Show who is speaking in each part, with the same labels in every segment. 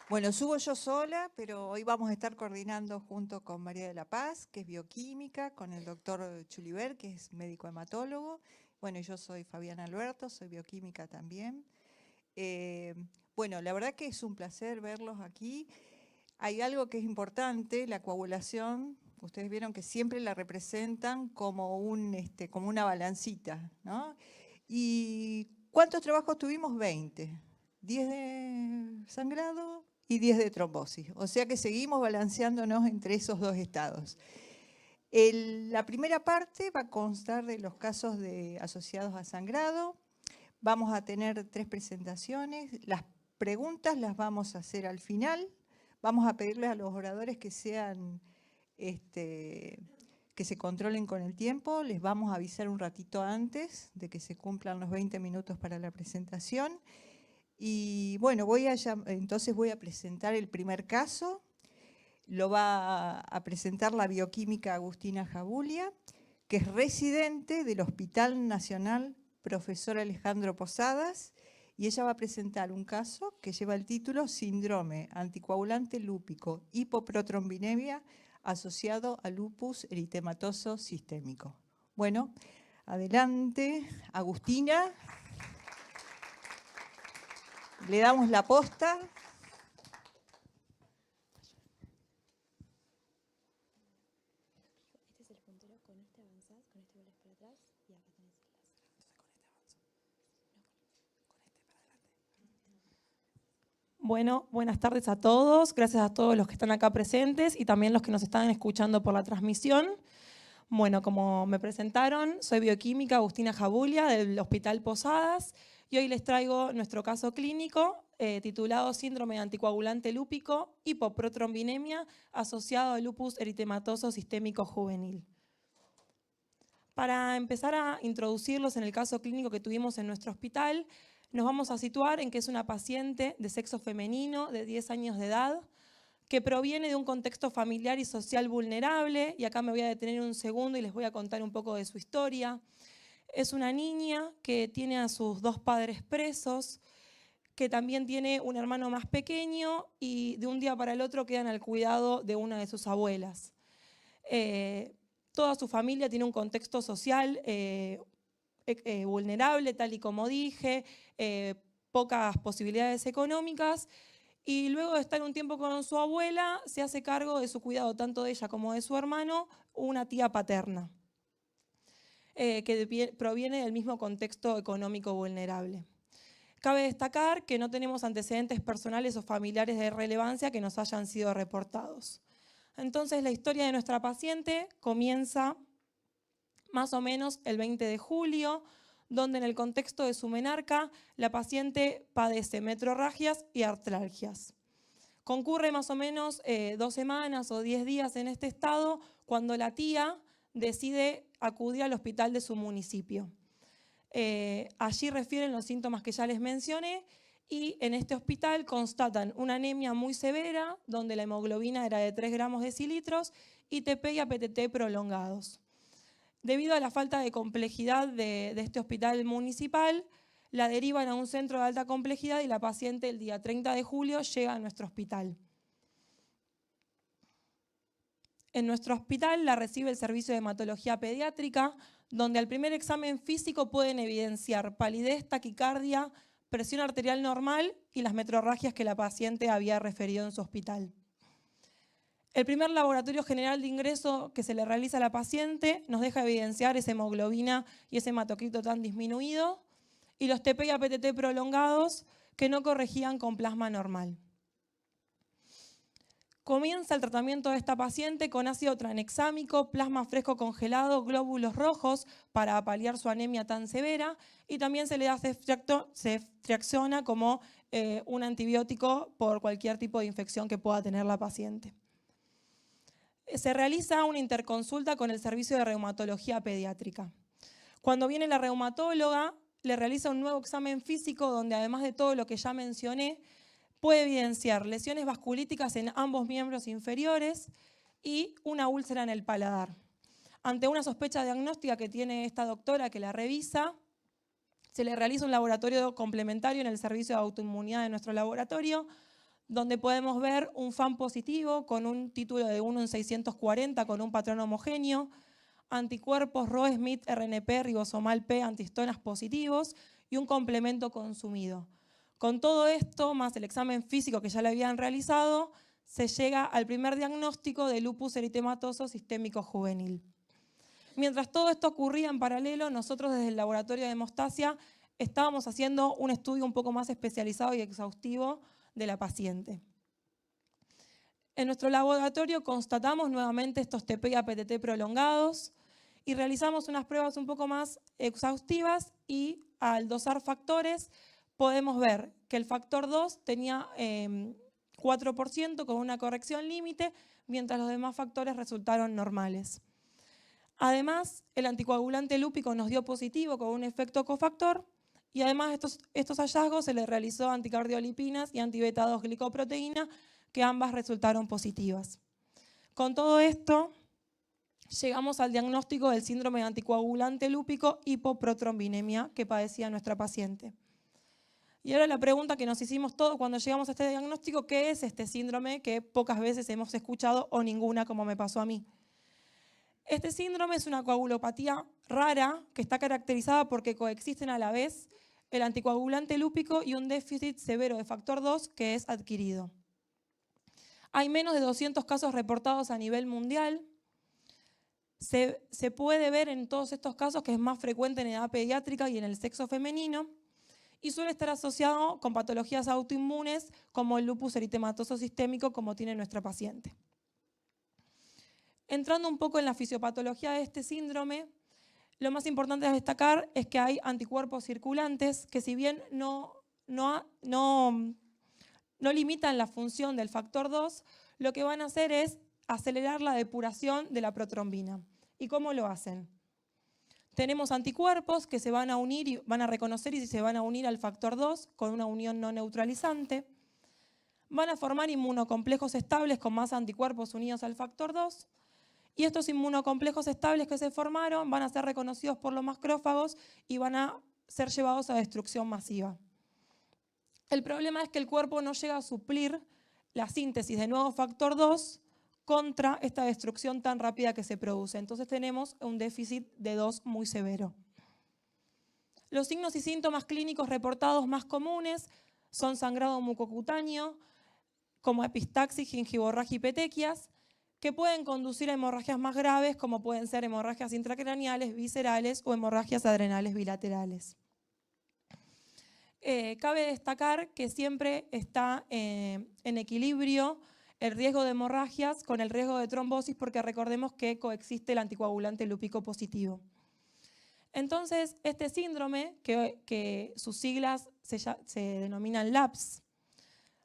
Speaker 1: Bueno, subo yo sola, pero hoy vamos a estar coordinando junto con María de la Paz, que es bioquímica, con el doctor Chuliver, que es médico hematólogo. Bueno, yo soy Fabiana Alberto, soy bioquímica también. Eh, bueno, la verdad que es un placer verlos aquí. Hay algo que es importante, la coagulación. Ustedes vieron que siempre la representan como como una balancita, ¿no? ¿Y cuántos trabajos tuvimos? 20. 10 de sangrado y 10 de trombosis. O sea que seguimos balanceándonos entre esos dos estados. La primera parte va a constar de los casos asociados a sangrado. Vamos a tener 3 presentaciones. Las preguntas las vamos a hacer al final. Vamos a pedirles a los oradores que que se controlen con el tiempo. Les vamos a avisar un ratito antes de que se cumplan los 20 minutos para la presentación. Y bueno, entonces voy a presentar el primer caso. Lo va a presentar la bioquímica Agustina Jabulia, que es residente del Hospital Nacional Profesor Alejandro Posadas, y ella va a presentar un caso que lleva el título Síndrome anticoagulante lúpico hipoprotrombinemia asociado a lupus eritematoso sistémico. Bueno, adelante, Agustina. Le damos la posta.
Speaker 2: Este es el puntero, con este avanzás, con este vuelves para atrás y acá tenés el láser. Bueno, buenas tardes a todos. Gracias a todos los que están acá presentes y también los que nos están escuchando por la transmisión. Bueno, como me presentaron, soy bioquímica Agustina Jabulia del Hospital Posadas y hoy les traigo nuestro caso clínico titulado Síndrome anticoagulante lúpico hipoprotrombinemia asociado a lupus eritematoso sistémico juvenil. Para empezar a introducirlos en el caso clínico que tuvimos en nuestro hospital, nos vamos a situar en que es una paciente de sexo femenino de 10 años de edad que proviene de un contexto familiar y social vulnerable, y acá me voy a detener un segundo y les voy a contar un poco de su historia. Es una niña que tiene a sus 2 padres presos, que también tiene un hermano más pequeño y de un día para el otro quedan al cuidado de una de sus abuelas. Toda su familia tiene un contexto social vulnerable, tal y como dije, pocas posibilidades económicas, y luego de estar un tiempo con su abuela, se hace cargo de su cuidado, tanto de ella como de su hermano, una tía paterna, que proviene del mismo contexto económico vulnerable. Cabe destacar que no tenemos antecedentes personales o familiares de relevancia que nos hayan sido reportados. Entonces, la historia de nuestra paciente comienza más o menos el 20 de julio, donde en el contexto de su menarca, la paciente padece metrorragias y artralgias. Concurre más o menos 2 semanas o 10 días en este estado cuando la tía decide acudir al hospital de su municipio. Allí refieren los síntomas que ya les mencioné y en este hospital constatan una anemia muy severa, donde la hemoglobina era de 3 gramos decilitros y TP y APTT prolongados. Debido a la falta de complejidad de este hospital municipal, la derivan a un centro de alta complejidad y la paciente el día 30 de julio llega a nuestro hospital. En nuestro hospital la recibe el servicio de hematología pediátrica, donde al primer examen físico pueden evidenciar palidez, taquicardia, presión arterial normal y las metrorragias que la paciente había referido en su hospital. El primer laboratorio general de ingreso que se le realiza a la paciente nos deja evidenciar esa hemoglobina y ese hematocrito tan disminuido y los TP y APTT prolongados que no corregían con plasma normal. Comienza el tratamiento de esta paciente con ácido tranexámico, plasma fresco congelado, glóbulos rojos para paliar su anemia tan severa y también se le da ceftriaxona como un antibiótico por cualquier tipo de infección que pueda tener la paciente. Se realiza una interconsulta con el servicio de reumatología pediátrica. Cuando viene la reumatóloga, le realiza un nuevo examen físico donde además de todo lo que ya mencioné, puede evidenciar lesiones vasculíticas en ambos miembros inferiores y una úlcera en el paladar. Ante una sospecha diagnóstica que tiene esta doctora que la revisa, se le realiza un laboratorio complementario en el servicio de autoinmunidad de nuestro laboratorio, donde podemos ver un FAM positivo con un título de 1 en 640 con un patrón homogéneo, anticuerpos Rho-Smith RNP ribosomal P antihistonas positivos y un complemento consumido. Con todo esto, más el examen físico que ya le habían realizado, se llega al primer diagnóstico de lupus eritematoso sistémico juvenil. Mientras todo esto ocurría en paralelo, nosotros desde el laboratorio de hemostasia estábamos haciendo un estudio un poco más especializado y exhaustivo de la paciente. En nuestro laboratorio constatamos nuevamente estos TP y APTT prolongados y realizamos unas pruebas un poco más exhaustivas y al dosar factores podemos ver que el factor 2 tenía 4% con una corrección límite, mientras los demás factores resultaron normales. Además, el anticoagulante lúpico nos dio positivo con un efecto cofactor y además estos hallazgos se le realizó anticardiolipinas y anti-beta-2 glicoproteína, que ambas resultaron positivas. Con todo esto, llegamos al diagnóstico del síndrome de anticoagulante lúpico hipoprotrombinemia que padecía nuestra paciente. Y ahora la pregunta que nos hicimos todos cuando llegamos a este diagnóstico, ¿qué es este síndrome que pocas veces hemos escuchado o ninguna como me pasó a mí? Este síndrome es una coagulopatía rara que está caracterizada porque coexisten a la vez el anticoagulante lúpico y un déficit severo de factor 2 que es adquirido. Hay menos de 200 casos reportados a nivel mundial. Se puede ver en todos estos casos que es más frecuente en edad pediátrica y en el sexo femenino y suele estar asociado con patologías autoinmunes como el lupus eritematoso sistémico como tiene nuestra paciente. Entrando un poco en la fisiopatología de este síndrome, lo más importante a destacar es que hay anticuerpos circulantes que si bien no limitan la función del factor 2, lo que van a hacer es acelerar la depuración de la protrombina. ¿Y cómo lo hacen? Tenemos anticuerpos que se van a unir y van a reconocer y se van a unir al factor 2 con una unión no neutralizante. Van a formar inmunocomplejos estables con más anticuerpos unidos al factor 2. Y estos inmunocomplejos estables que se formaron van a ser reconocidos por los macrófagos y van a ser llevados a destrucción masiva. El problema es que el cuerpo no llega a suplir la síntesis de nuevo factor 2 contra esta destrucción tan rápida que se produce. Entonces tenemos un déficit de 2 muy severo. Los signos y síntomas clínicos reportados más comunes son sangrado mucocutáneo, como epistaxis, gingivorragia y petequias, que pueden conducir a hemorragias más graves, como pueden ser hemorragias intracraneales, viscerales o hemorragias adrenales bilaterales. Cabe destacar que siempre está en equilibrio el riesgo de hemorragias con el riesgo de trombosis, porque recordemos que coexiste el anticoagulante lúpico positivo. Entonces, este síndrome, que sus siglas se denominan LAPS,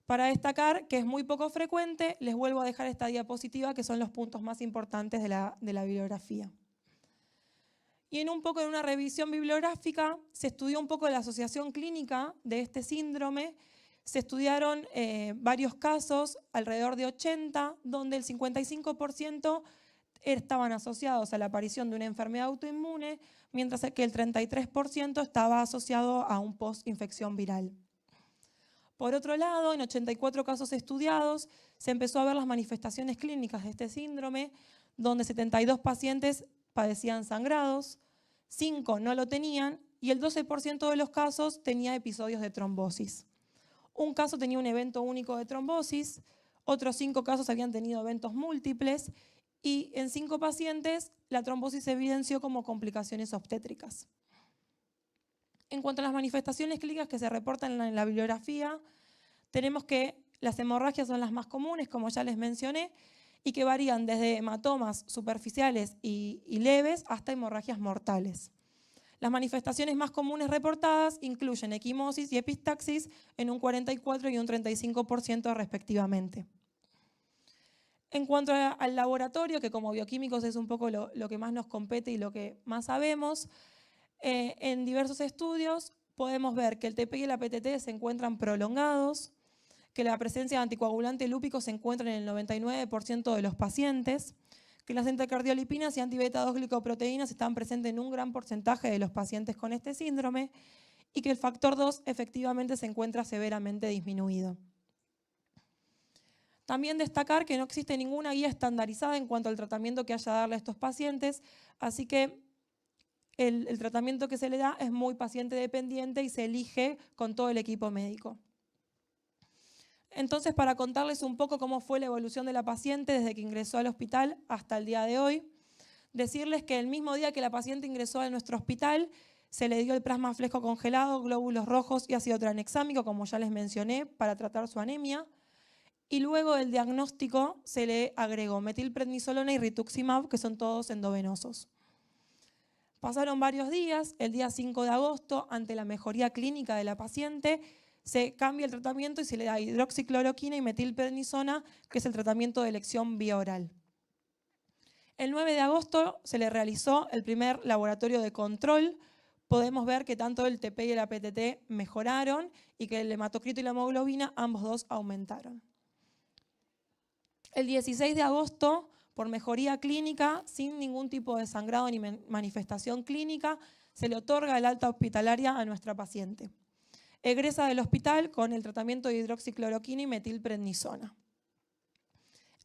Speaker 2: para destacar que es muy poco frecuente, les vuelvo a dejar esta diapositiva, que son los puntos más importantes de la bibliografía. Y en una revisión bibliográfica se estudió un poco la asociación clínica de este síndrome. Se estudiaron varios casos, alrededor de 80, donde el 55% estaban asociados a la aparición de una enfermedad autoinmune, mientras que el 33% estaba asociado a un postinfección viral. Por otro lado, en 84 casos estudiados, se empezó a ver las manifestaciones clínicas de este síndrome, donde 72 pacientes padecían sangrados, 5 no lo tenían y el 12% de los casos tenía episodios de trombosis. Un caso tenía un evento único de trombosis, otros 5 casos habían tenido eventos múltiples y en 5 pacientes la trombosis se evidenció como complicaciones obstétricas. En cuanto a las manifestaciones clínicas que se reportan en la bibliografía, tenemos que las hemorragias son las más comunes, como ya les mencioné, y que varían desde hematomas superficiales y leves hasta hemorragias mortales. Las manifestaciones más comunes reportadas incluyen equimosis y epistaxis en un 44% y un 35% respectivamente. En cuanto al laboratorio, que como bioquímicos es un poco lo que más nos compete y lo que más sabemos, en diversos estudios podemos ver que el TP y el APTT se encuentran prolongados, que la presencia de anticoagulante lúpico se encuentra en el 99% de los pacientes, que las anticardiolipinas y anti-beta-2 glicoproteínas están presentes en un gran porcentaje de los pacientes con este síndrome y que el factor 2 efectivamente se encuentra severamente disminuido. También destacar que no existe ninguna guía estandarizada en cuanto al tratamiento que haya que darle a estos pacientes, así que el tratamiento que se le da es muy paciente dependiente y se elige con todo el equipo médico. Entonces, para contarles un poco cómo fue la evolución de la paciente desde que ingresó al hospital hasta el día de hoy, decirles que el mismo día que la paciente ingresó a nuestro hospital, se le dio el plasma fresco congelado, glóbulos rojos y ácido tranexámico, como ya les mencioné, para tratar su anemia. Y luego del diagnóstico se le agregó metilprednisolona y rituximab, que son todos endovenosos. Pasaron varios días, el día 5 de agosto, ante la mejoría clínica de la paciente, se cambia el tratamiento y se le da hidroxicloroquina y metilprednisona, que es el tratamiento de elección vía oral. El 9 de agosto se le realizó el primer laboratorio de control. Podemos ver que tanto el TP y el APTT mejoraron y que el hematocrito y la hemoglobina, ambos dos, aumentaron. El 16 de agosto, por mejoría clínica, sin ningún tipo de sangrado ni manifestación clínica, se le otorga el alta hospitalaria a nuestra paciente. Egresa del hospital con el tratamiento de hidroxicloroquina y metilprednisona.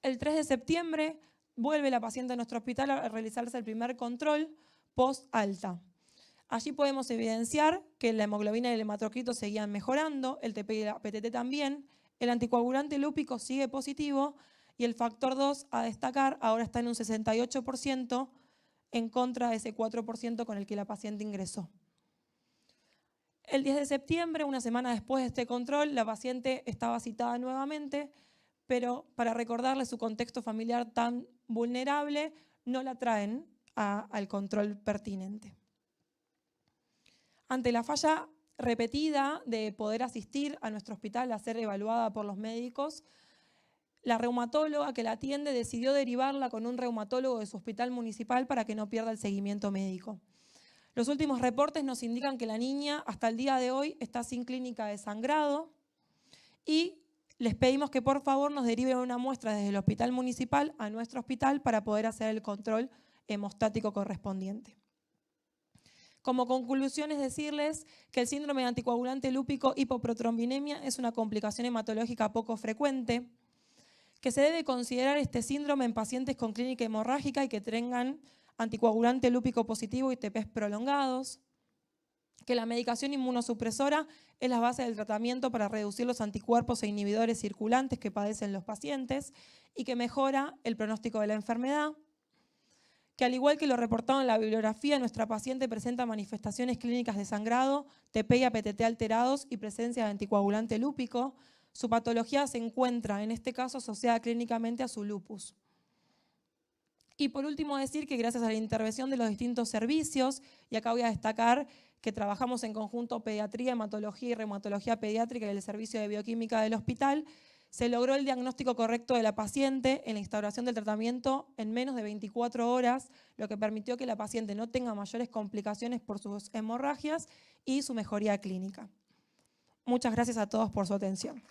Speaker 2: El 3 de septiembre vuelve la paciente a nuestro hospital a realizarse el primer control post-alta. Allí podemos evidenciar que la hemoglobina y el hematocrito seguían mejorando, el TP y el APTT también, el anticoagulante lúpico sigue positivo y el factor 2 a destacar ahora está en un 68% en contra de ese 4% con el que la paciente ingresó. El 10 de septiembre, una semana después de este control, la paciente estaba citada nuevamente, pero para recordarle su contexto familiar tan vulnerable, no la traen al control pertinente. Ante la falla repetida de poder asistir a nuestro hospital a ser evaluada por los médicos, la reumatóloga que la atiende decidió derivarla con un reumatólogo de su hospital municipal para que no pierda el seguimiento médico. Los últimos reportes nos indican que la niña hasta el día de hoy está sin clínica de sangrado y les pedimos que por favor nos deriven una muestra desde el hospital municipal a nuestro hospital para poder hacer el control hemostático correspondiente. Como conclusión es decirles que el síndrome de anticoagulante lúpico hipoprotrombinemia es una complicación hematológica poco frecuente, que se debe considerar este síndrome en pacientes con clínica hemorrágica y que tengan anticoagulante lúpico positivo y TPs prolongados, que la medicación inmunosupresora es la base del tratamiento para reducir los anticuerpos e inhibidores circulantes que padecen los pacientes y que mejora el pronóstico de la enfermedad, que al igual que lo reportado en la bibliografía, nuestra paciente presenta manifestaciones clínicas de sangrado, TP y APTT alterados y presencia de anticoagulante lúpico. Su patología se encuentra, en este caso, asociada clínicamente a su lupus. Y por último decir que gracias a la intervención de los distintos servicios, y acá voy a destacar que trabajamos en conjunto pediatría, hematología y reumatología pediátrica y el servicio de bioquímica del hospital, se logró el diagnóstico correcto de la paciente en la instauración del tratamiento en menos de 24 horas, lo que permitió que la paciente no tenga mayores complicaciones por sus hemorragias y su mejoría clínica. Muchas gracias a todos por su atención.